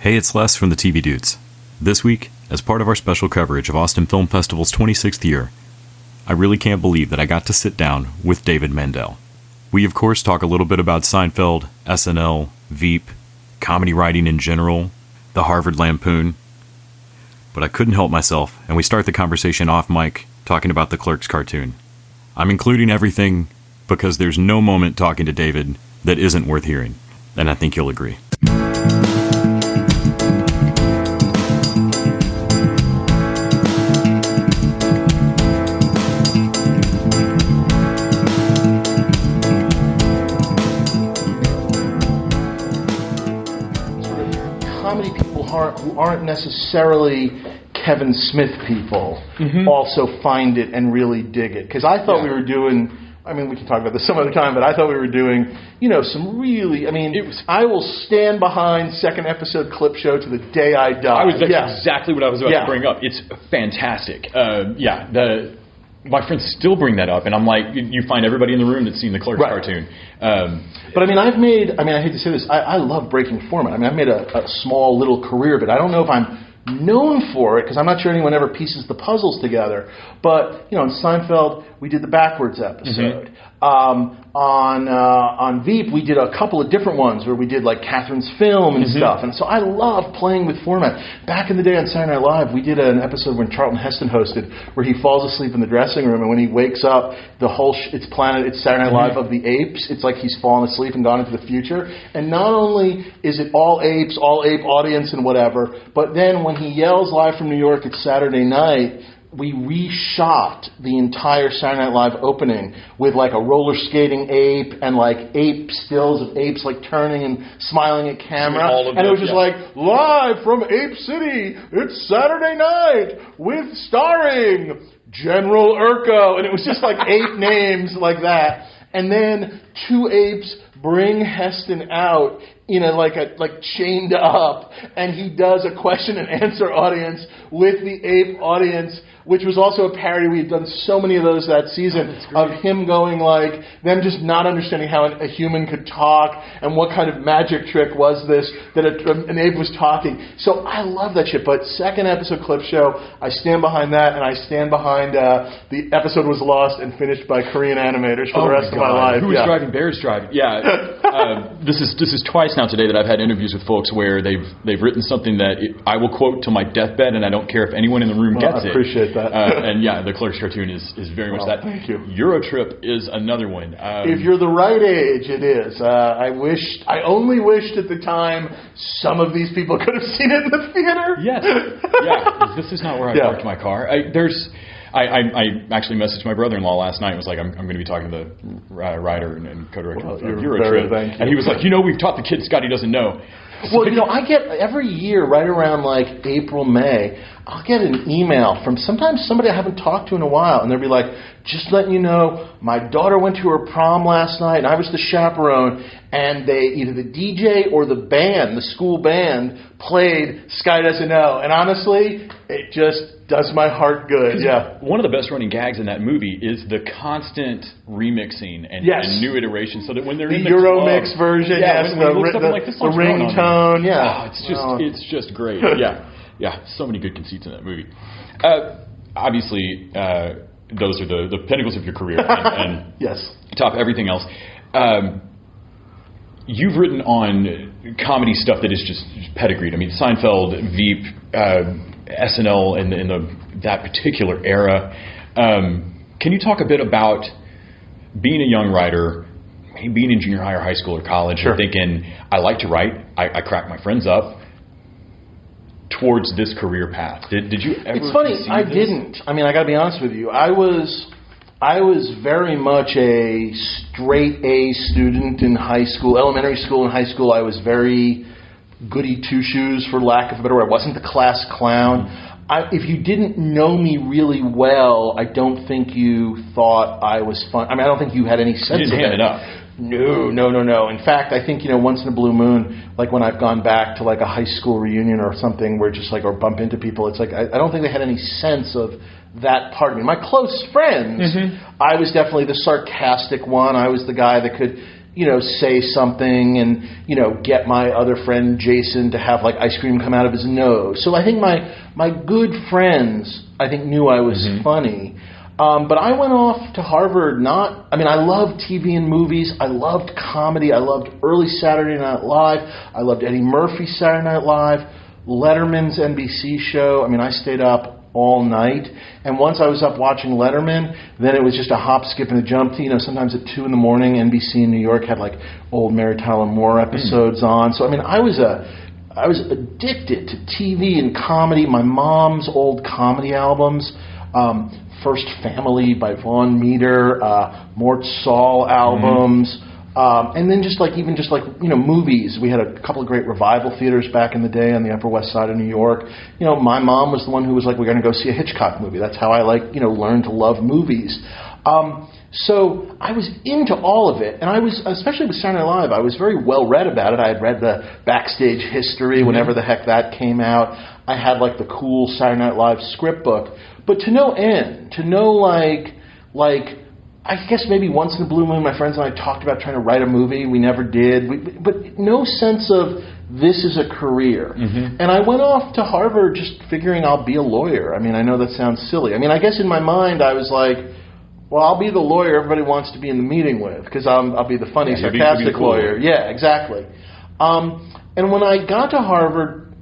Hey, it's Les from the TV Dudes. This week, as part of our special coverage of Austin Film Festival's 26th year, I really can't believe that I got to sit down with David Mandel. We, of course, talk a little bit about Seinfeld, SNL, Veep, comedy writing in general, the Harvard Lampoon. But I couldn't help myself, and we start the conversation off mic talking about the Clerks cartoon. I'm including everything because there's no moment talking to David that isn't worth hearing, and I think you'll agree. Who aren't necessarily Kevin Smith people also find it and really dig it. Because I thought we were doing, I mean, we can talk about this some other time, but I thought we were doing, some really, I will stand behind second episode clip show to the day I die. That's exactly what I was about to bring up. It's fantastic. My friends still bring that up, and I'm like, you find everybody in the room that's seen the Clerks cartoon. But I hate to say this, I love breaking format. I've made a small little career, but I don't know if I'm known for it, because I'm not sure anyone ever pieces the puzzles together. But, in Seinfeld, we did the backwards episode. On Veep, we did a couple of different ones where we did like Catherine's film and stuff. And so I love playing with format. Back in the day on Saturday Night Live, we did an episode when Charlton Heston hosted where he falls asleep in the dressing room, and when he wakes up, the whole it's Saturday Night Live of the apes. It's like he's fallen asleep and gone into the future. And not only is it all apes, all ape audience and whatever, but then when he yells live from New York, it's Saturday night, we reshot the entire Saturday Night Live opening with like a roller skating ape and like ape stills of apes like turning and smiling at camera. And it was just like, live from Ape City, it's Saturday night with starring General Urko. And it was just like ape names like that. And then two apes bring Heston out chained up, and he does a question and answer audience with the ape audience, which was also a parody. We had done so many of those that season of him going like, them just not understanding how a human could talk and what kind of magic trick was this that an ape was talking. So I love that shit. But second episode clip show, I stand behind that, and I stand behind the episode was lost and finished by Korean animators for the rest of my life. Who was driving? Bear's driving. Yeah. This is twice now today that I've had interviews with folks where they've written something that I will quote till my deathbed, and I don't care if anyone in the room gets it. I appreciate that. And the Clerks cartoon is very much that. Thank you. Eurotrip is another one. If you're the right age, it is. I only wished at the time some of these people could have seen it in the theater. Yes. Yeah. This is not where I parked my car. I actually messaged my brother-in-law last night and was like, I'm going to be talking to the writer and co-director of Eurotrip. And he was like, we've taught the kid Scotty doesn't know. Well, I get every year right around like April, May, I'll get an email from sometimes somebody I haven't talked to in a while, and they'll be like, just letting you know, my daughter went to her prom last night, and I was the chaperone, and either the DJ or the band, the school band, played Sky Doesn't Know. And honestly, it just does my heart good. Yeah. One of the best running gags in that movie is the constant remixing and new iterations, so that when they're in the Euromix club, version, the ringtone, it's just great. Yeah, so many good conceits in that movie. Obviously, those are the pinnacles of your career, and top everything else. You've written on comedy stuff that is just pedigreed. I mean, Seinfeld, Veep, SNL, in that particular era. Can you talk a bit about being a young writer, being in junior high or high school or college, and thinking, I like to write, I crack my friends up, towards this career path? Did you ever? It's funny, I didn't. I mean, I got to be honest with you. I was very much a straight A student in high school, elementary school and high school. I was very goody two-shoes, for lack of a better word. I wasn't the class clown. If you didn't know me really well, I don't think you thought I was fun. I mean, I don't think you had any sense of it. You didn't hand it up. No. In fact, I think, once in a blue moon, like when I've gone back to like a high school reunion or something where just like, or bump into people, it's like, I don't think they had any sense of that part of me. My close friends, I was definitely the sarcastic one. I was the guy that could say something and, get my other friend Jason to have like ice cream come out of his nose. So I think my good friends, I think, knew I was funny. But I went off to Harvard I loved TV and movies. I loved comedy. I loved early Saturday Night Live. I loved Eddie Murphy's Saturday Night Live, Letterman's NBC show. I stayed up all night. And once I was up watching Letterman, then it was just a hop, skip, and a jump. Sometimes at 2 in the morning, NBC in New York had like old Mary Tyler Moore episodes on. So, I was addicted to TV and comedy. My mom's old comedy albums, First Family by Vaughn Meader, Mort Saul albums, and then movies. We had a couple of great revival theaters back in the day on the Upper West Side of New York. My mom was the one who was like, we're going to go see a Hitchcock movie. That's how I learned to love movies. So I was into all of it, and I was, especially with Saturday Night Live, I was very well read about it. I had read the backstage history whenever the heck that came out. I had like the cool Saturday Night Live script book, but to no end, to know like I guess maybe once in a blue moon, my friends and I talked about trying to write a movie. We never did, but no sense of this is a career. And I went off to Harvard just figuring I'll be a lawyer. I know that sounds silly. I guess in my mind I was like, well, I'll be the lawyer everybody wants to be in the meeting with because I'll be the funny, sarcastic lawyer. Yeah, exactly. And when I got to Harvard,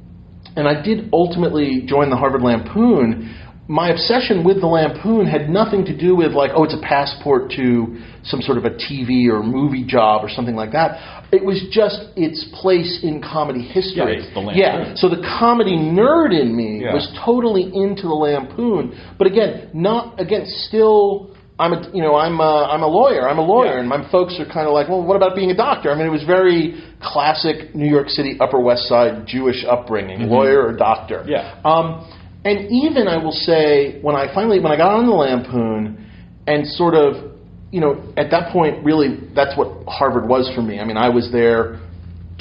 and I did ultimately join the Harvard Lampoon, my obsession with the Lampoon had nothing to do with like, it's a passport to some sort of a TV or movie job or something like that. It was just its place in comedy history. Yeah, it's the Lampoon. Yeah, so the comedy nerd in me was totally into the Lampoon. But still, I'm a lawyer. I'm a lawyer, and my folks are kind of like, well, what about being a doctor? it was very classic New York City Upper West Side Jewish upbringing, lawyer or doctor. Yeah. And even, I will say, when I got on the Lampoon and sort of, at that point, really, that's what Harvard was for me. I was there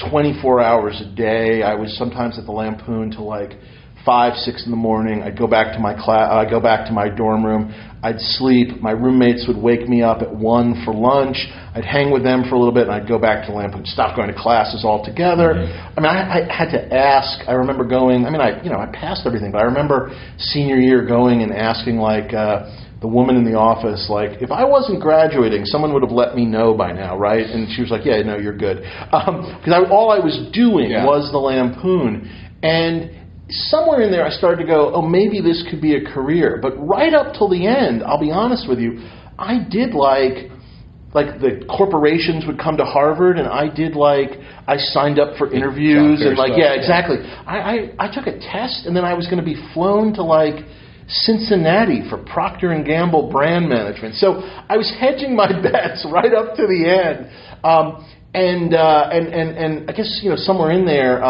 24 hours a day. I was sometimes at the Lampoon till like 5, 6 in the morning. I'd go back to my I'd go back to my dorm room. I'd sleep. My roommates would wake me up at 1 for lunch. I'd hang with them for a little bit, and I'd go back to Lampoon. Stop going to classes altogether. I had to ask. I remember going. I passed everything, but I remember senior year going and asking like the woman in the office, like, if I wasn't graduating, someone would have let me know by now, right? And she was like, yeah, no, you're good, because all I was doing was the Lampoon. And somewhere in there, I started to go, maybe this could be a career. But right up till the end, I'll be honest with you, I did like the corporations would come to Harvard, and I signed up for interviews and exactly. I took a test, and then I was going to be flown to like Cincinnati for Procter & Gamble brand management. So I was hedging my bets right up to the end. And I guess somewhere in there.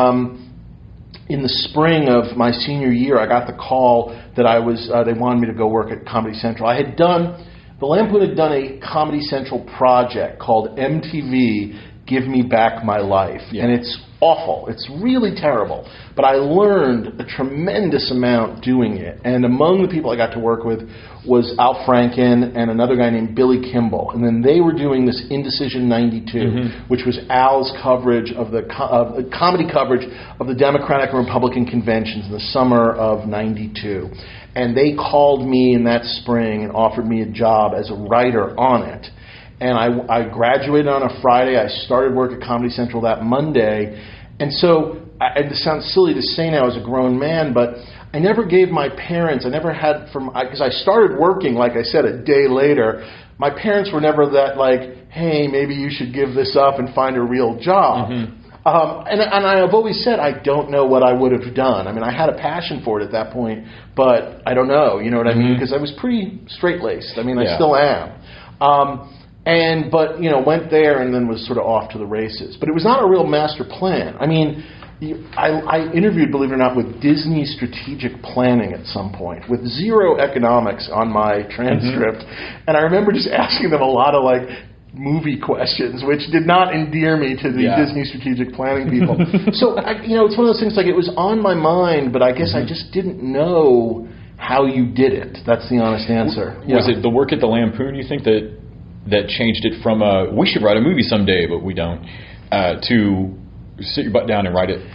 In the spring of my senior year, I got the call that they wanted me to go work at Comedy Central. The Lampoon had done a Comedy Central project called MTV Give Me Back My Life. And it's awful. It's really terrible. But I learned a tremendous amount doing it. And among the people I got to work with was Al Franken and another guy named Billy Kimball. And then they were doing this Indecision 92, which was Al's coverage of the comedy coverage of the Democratic and Republican conventions in the summer of 92. And they called me in that spring and offered me a job as a writer on it. And I graduated on a Friday. I started work at Comedy Central that Monday. And so, it sounds silly to say now as a grown man, but I never gave my parents, because I started working, like I said, a day later. My parents were never that like, hey, maybe you should give this up and find a real job. And I've always said I don't know what I would have done. I had a passion for it at that point, but I don't know, you know what I mean? Because I was pretty straight-laced. I still am. But went there and then was sort of off to the races. But it was not a real master plan. I interviewed, believe it or not, with Disney Strategic Planning at some point, with zero economics on my transcript. And I remember just asking them a lot of like movie questions, which did not endear me to the Disney Strategic Planning people. So it's one of those things like it was on my mind, but I guess I just didn't know how you did it. That's the honest answer. Was it the work at the Lampoon, you think, that that changed it from we should write a movie someday, but we don't, to sit your butt down and write it?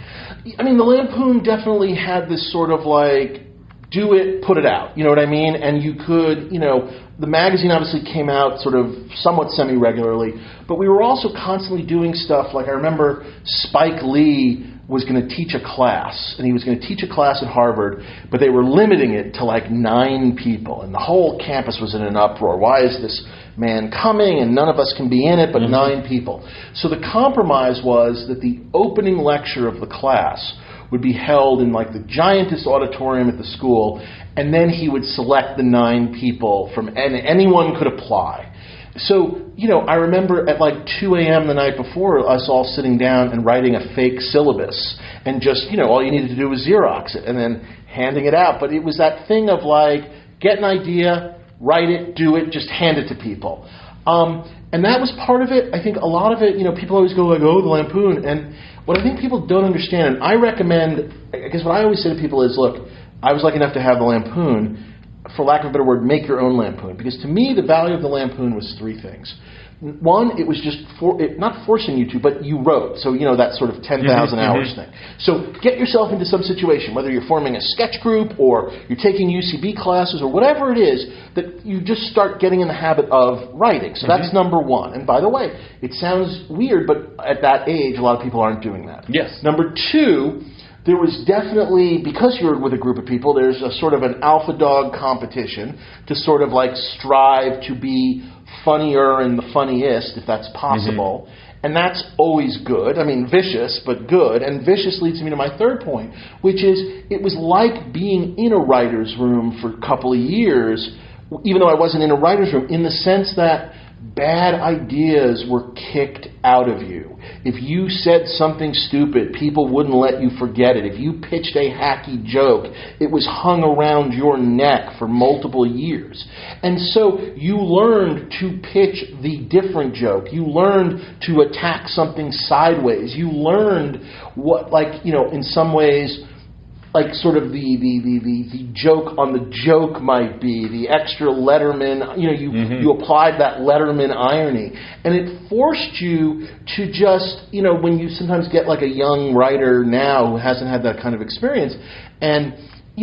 I mean, the Lampoon definitely had this sort of like, do it, put it out. You know what I mean? And you could, the magazine obviously came out sort of somewhat semi-regularly, but we were also constantly doing stuff. Like I remember Spike Lee was going to teach a class, and he was going to teach a class at Harvard, but they were limiting it to like 9 people, and the whole campus was in an uproar. Why is this man coming, and none of us can be in it, but 9 people? So the compromise was that the opening lecture of the class would be held in like the giantest auditorium at the school, and then he would select the 9 people and anyone could apply. So, I remember at like 2 a.m. the night before, us all sitting down and writing a fake syllabus, and just, all you needed to do was Xerox it and then handing it out. But it was that thing of like, get an idea, write it, do it, just hand it to people. And that was part of it. I think a lot of it, people always go like, oh, the Lampoon. And what I think people don't understand, and I recommend, I guess what I always say to people is, look, I was lucky enough to have the Lampoon. For lack of a better word, make your own Lampoon. Because to me, the value of the Lampoon was 3 things. One, it was just not forcing you to, but you wrote. So, that sort of 10,000 hours thing. So get yourself into some situation, whether you're forming a sketch group or you're taking UCB classes or whatever it is, that you just start getting in the habit of writing. So that's number 1. And by the way, it sounds weird, but at that age, a lot of people aren't doing that. Yes. Number 2, there was definitely, because you're with a group of people, there's a sort of an alpha dog competition to sort of like strive to be funnier and the funniest, if that's possible. And that's always good. I mean, vicious, but good. And vicious leads me to my third point, which is it was like being in a writer's room for a couple of years, even though I wasn't in a writer's room, in the sense that bad ideas were kicked out of you. If you said something stupid, people wouldn't let you forget it. If you pitched a hacky joke, it was hung around your neck for multiple years. And so you learned to pitch the different joke. You learned to attack something sideways. You learned what, in some ways, like sort of the joke on the joke might be, the extra Letterman, you applied that Letterman irony. And it forced you to just, when you sometimes get like a young writer now who hasn't had that kind of experience, and, I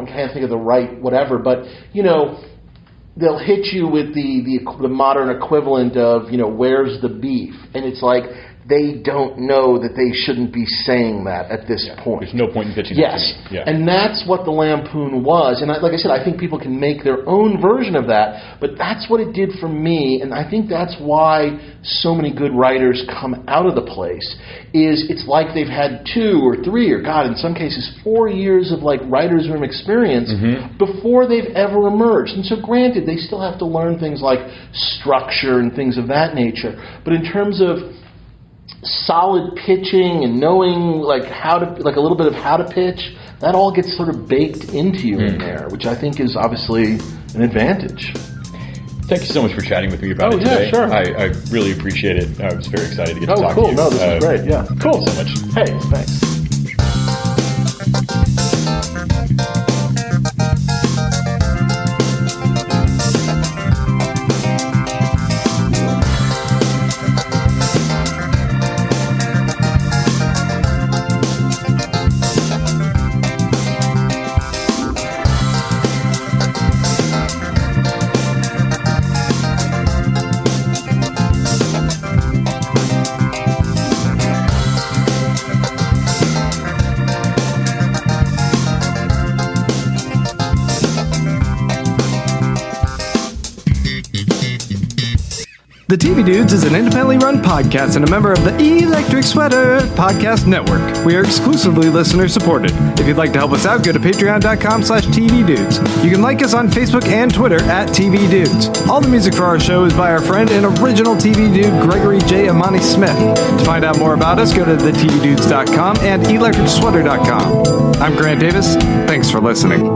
can't think of the right whatever, but, they'll hit you with the modern equivalent of, where's the beef? And it's like, they don't know that they shouldn't be saying that at this point. There's no point in pitching that to me. Yeah. And that's what the Lampoon was. And like I said, I think people can make their own version of that, but that's what it did for me, and I think that's why so many good writers come out of the place, is it's like they've had 2 or 3 or, God, in some cases 4 years of like writer's room experience before they've ever emerged. And so granted, they still have to learn things like structure and things of that nature, but in terms of solid pitching and knowing like how to, like a little bit of how to pitch, that all gets sort of baked into you in there, which I think is obviously an advantage. Thank you so much for chatting with me about it today. Sure. I really appreciate it. I was very excited to get to talk cool. to you. No, this is great. Yeah. Cool. Thank you so much. Hey, thanks. The TV Dudes is an independently run podcast and a member of the Electric Sweater Podcast Network. We are exclusively listener-supported. If you'd like to help us out, go to patreon.com/TVDudes. You can like us on Facebook and Twitter at TV Dudes. All the music for our show is by our friend and original TV dude, Gregory J. Amani Smith. To find out more about us, go to thetvdudes.com and electricsweater.com. I'm Grant Davis. Thanks for listening.